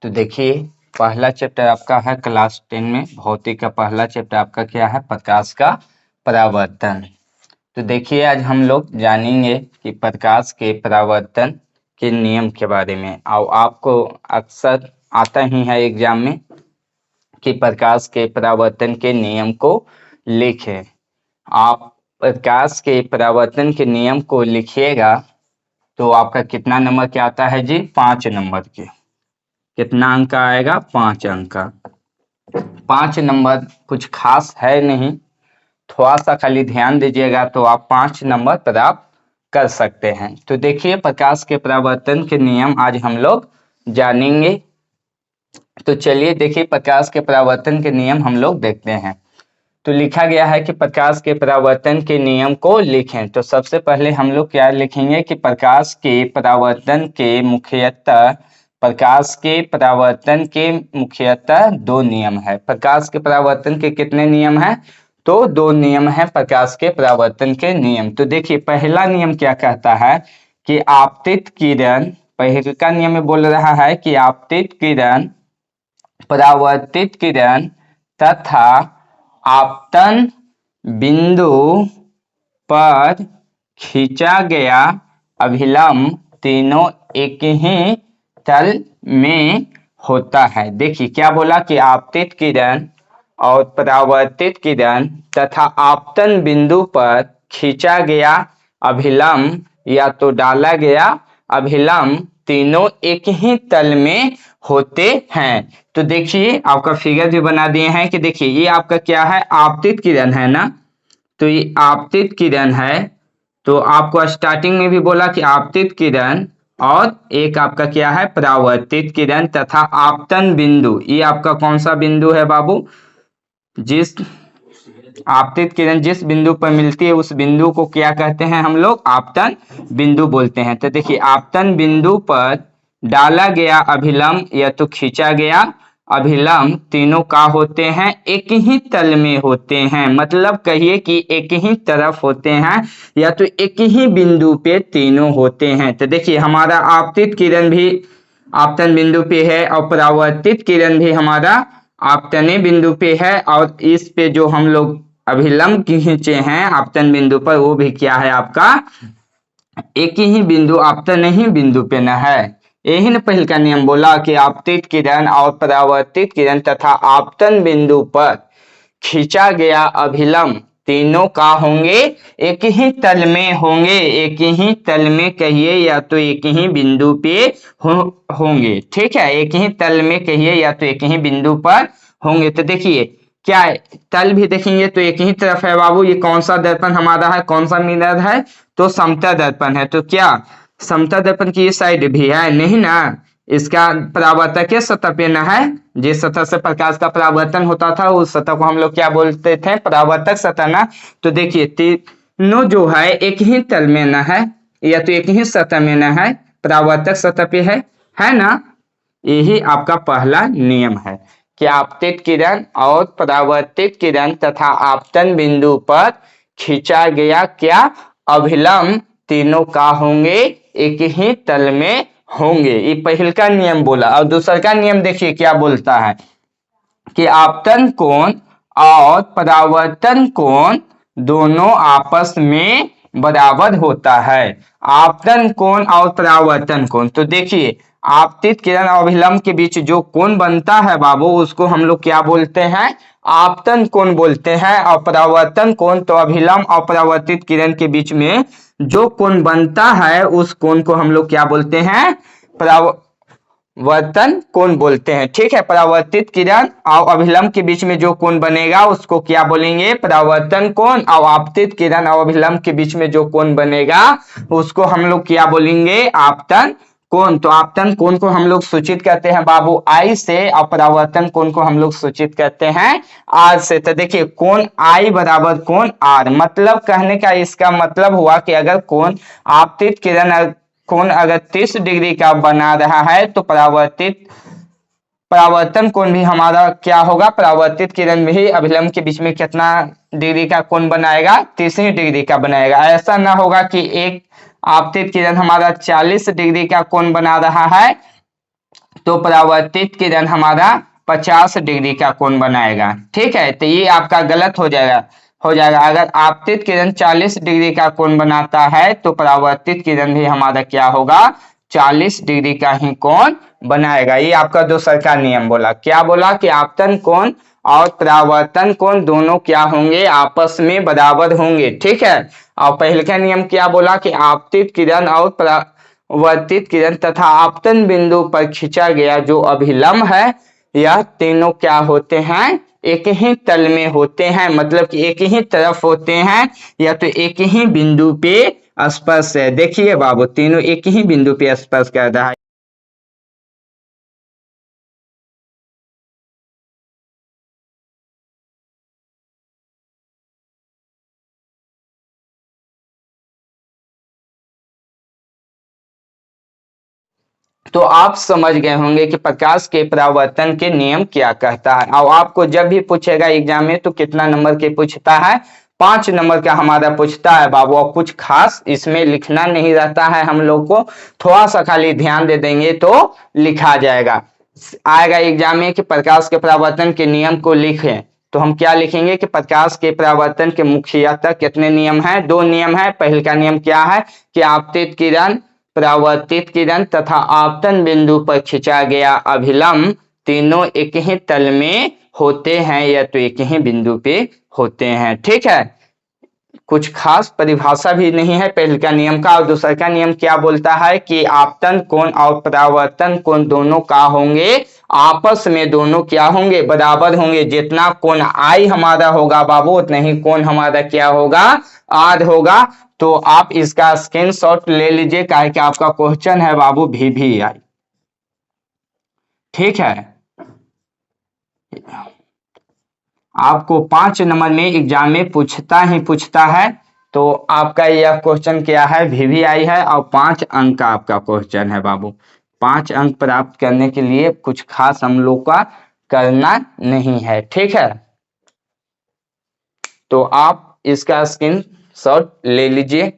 तो देखिए पहला चैप्टर आपका है क्लास 10 में भौतिक का पहला चैप्टर आपका क्या है, प्रकाश का परावर्तन। तो देखिए आज हम लोग जानेंगे कि प्रकाश के परावर्तन के नियम के बारे में। और आपको अक्सर आता ही है एग्जाम में कि प्रकाश के परावर्तन के नियम को लिखें। आप प्रकाश के परावर्तन के नियम को लिखिएगा तो आपका कितना नंबर क्या आता है जी, 5 नंबर के। कितना अंक आएगा, 5 अंक का। 5 नंबर कुछ खास है नहीं, थोड़ा सा खाली ध्यान दीजिएगा तो आप 5 नंबर प्राप्त कर सकते हैं। तो देखिए प्रकाश के परावर्तन के नियम आज हम लोग जानेंगे। तो चलिए देखिए प्रकाश के परावर्तन के नियम हम लोग देखते हैं। तो लिखा गया है कि प्रकाश के परावर्तन के नियम को लिखें। तो सबसे पहले हम लोग क्या लिखेंगे कि प्रकाश के परावर्तन के मुख्यतः 2 नियम है। प्रकाश के परावर्तन के कितने नियम हैं? तो 2 नियम है प्रकाश के परावर्तन के नियम। तो देखिए पहला नियम क्या कहता है कि आपतित किरण, पहले का नियम में बोल रहा है कि आपतित किरण, परावर्तित किरण तथा आपतन बिंदु पर खींचा गया अभिलंब तीनों एक ही तल में होता है। देखिए क्या बोला कि आपतित किरण और परावर्तित किरण तथा आपतन बिंदु पर खींचा गया अभिलंब या तो डाला गया अभिलंब तीनों एक ही तल में होते हैं। तो देखिए आपका फिगर भी बना दिए हैं कि देखिए ये आपका क्या है, आपतित किरण है ना। तो ये आपतित किरण है, तो आपको स्टार्टिंग में भी बोला कि आपतित किरण और एक आपका क्या है, परावर्तित किरण तथा आपतन बिंदु। ये आपका कौन सा बिंदु है बाबू? जिस आपतित किरण जिस बिंदु पर मिलती है उस बिंदु को क्या कहते हैं हम लोग? आपतन बिंदु बोलते हैं। तो देखिए आपतन बिंदु पर डाला गया अभिलंब या तो खींचा गया अभिलंब तीनों का होते हैं, एक ही तल में होते हैं। मतलब कहिए कि एक ही तरफ होते हैं या तो एक ही बिंदु पे तीनों होते हैं। तो देखिए हमारा आपतित किरण भी आपतन बिंदु पे है और परावर्तित किरण भी हमारा आपतने बिंदु पे है, और इस पे जो हम लोग अभिलंब खींचे हैं आपतन बिंदु पर वो भी क्या है, आपका एक ही बिंदु आपतन ही बिंदु पे न है। यही न पहले का नियम बोला कि आपतित किरण और परावर्तित किरण तथा आपतन बिंदु पर खींचा गया अभिलंब तीनों का होंगे, एक ही तल में होंगे। एक ही तल में कहिए या तो एक ही बिंदु पे होंगे। ठीक है, एक ही तल में कहिए या तो एक ही बिंदु पर होंगे। तो देखिए क्या है, तल भी देखेंगे तो एक ही तरफ है बाबू। ये कौन सा दर्पण हमारा है, कौन सा मिरर है? तो समतल दर्पण है। तो क्या समतल दर्पण की ये साइड भी है? नहीं ना, इसका परावर्तक के सतह पे न है। जिस सतह से प्रकाश का परावर्तन होता था उस सतह को हम लोग क्या बोलते थे, परावर्तक सतह ना। तो देखिए तीनों जो है एक ही तल में न है या तो एक ही सतह में न है, परावर्तक सतह पे है ना। यही आपका पहला नियम है कि आपतित किरण और परावर्तित किरण तथा आपतन बिंदु पर खींचा गया क्या अभिलंब तीनों का होंगे, एक ही तल में होंगे। ये पहल का नियम बोला। और दूसरा का नियम देखिए क्या बोलता है कि आपतन कोण और परावर्तन कोण दोनों आपस में बराबर होता है। आपतन कोण और परावर्तन कोण, तो देखिए आपतित किरण और अभिलंब के बीच जो कोण बनता है बाबू उसको हम लोग क्या बोलते हैं, आपतन कोण बोलते हैं। और परावर्तन कोण तो अभिलंब और परावर्तित किरण के बीच में जो कोण बनता है उस कोण को हम लोग क्या बोलते हैं, परावर्तन कोण बोलते हैं। ठीक है, परावर्तित किरण और अभिलंब के बीच में जो कोण बनेगा उसको क्या बोलेंगे, परावर्तन कोण। और आपतित किरण और अभिलंब के बीच में जो कोण बनेगा उसको हम लोग क्या बोलेंगे, आपतन कोण। तो आपतन कोण को हम लोग सूचित करते हैं बाबू आई से, और परावर्तन कोण को हम लोग सूचित करते हैं आर से। तो देखिए कोण आई बराबर कोण आर। मतलब कहने का इसका मतलब हुआ कि अगर कोण आपतित किरण कोण अगर 30 डिग्री का बना रहा है तो परावर्तन कोण भी हमारा क्या होगा, परावर्तित किरण भी अभिलंब के बीच में कितना डिग्री का कोण बनाएगा, 30 डिग्री का बनाएगा। ऐसा ना होगा कि एक आपतित किरण हमारा 40 डिग्री का कोण बना रहा है तो परावर्तित किरण हमारा 50 डिग्री का कोण बनाएगा। ठीक है, तो ये आपका गलत हो जाएगा। अगर आपतित किरण 40 डिग्री का कोण बनाता है तो परावर्तित किरण भी हमारा क्या होगा, 40 डिग्री का ही कोण बनाएगा। ये आपका दूसरा का नियम बोला। क्या बोला कि आपतन कोण और परावर्तन कोण दोनों क्या होंगे, आपस में बराबर होंगे। ठीक है, और पहले का नियम क्या बोला कि आपतित किरण और परावर्तित किरण तथा आपतन बिंदु पर खींचा गया जो अभिलंब है, यह तीनों क्या होते हैं, एक ही तल में होते हैं, मतलब कि एक ही तरफ होते हैं, या तो एक ही बिंदु पे स्पर्श है। देखिए बाबू, तीनों एक ही बिंदु पे स्पर्श कर रहा है। तो आप समझ गए होंगे कि प्रकाश के परावर्तन के नियम क्या कहता है। और आपको जब भी पूछेगा एग्जाम में तो कितना नंबर के पूछता है, 5 नंबर का हमारा पूछता है बाबू। और कुछ खास इसमें लिखना नहीं रहता है, हम लोग को थोड़ा सा खाली ध्यान दे देंगे तो लिखा जाएगा। आएगा एग्जाम में कि प्रकाश के परावर्तन के नियम को लिखें, तो हम क्या लिखेंगे कि प्रकाश के परावर्तन के मुख्यतः कितने नियम हैं, 2 नियम है। पहले का नियम क्या है कि आपतित किरण, परावर्तित किरण तथा आपतन बिंदु पर खींचा गया अभिलंब तीनों एक ही तल में होते हैं, या तो एक ही बिंदु पे होते हैं। ठीक है, कुछ खास परिभाषा भी नहीं है पहले का नियम का। और दूसरा का नियम क्या बोलता है कि आपतन कोण और परावर्तन कोण दोनों का होंगे, आपस में दोनों क्या होंगे, बराबर होंगे। जितना कोण आई हमारा होगा बाबू, उतना ही कोण हमारा क्या होगा, आर होगा। तो आप इसका स्क्रीनशॉट ले लीजिए, काहे कि आपका क्वेश्चन है बाबू VVI। ठीक है, आपको 5 नंबर में एग्जाम में पूछता है। तो आपका यह क्वेश्चन क्या है, VVI है, और 5 अंक का आपका क्वेश्चन है बाबू। 5 अंक प्राप्त करने के लिए कुछ खास हम लोग का करना नहीं है। ठीक है, तो आप इसका स्क्रीनशॉट ले लीजिए।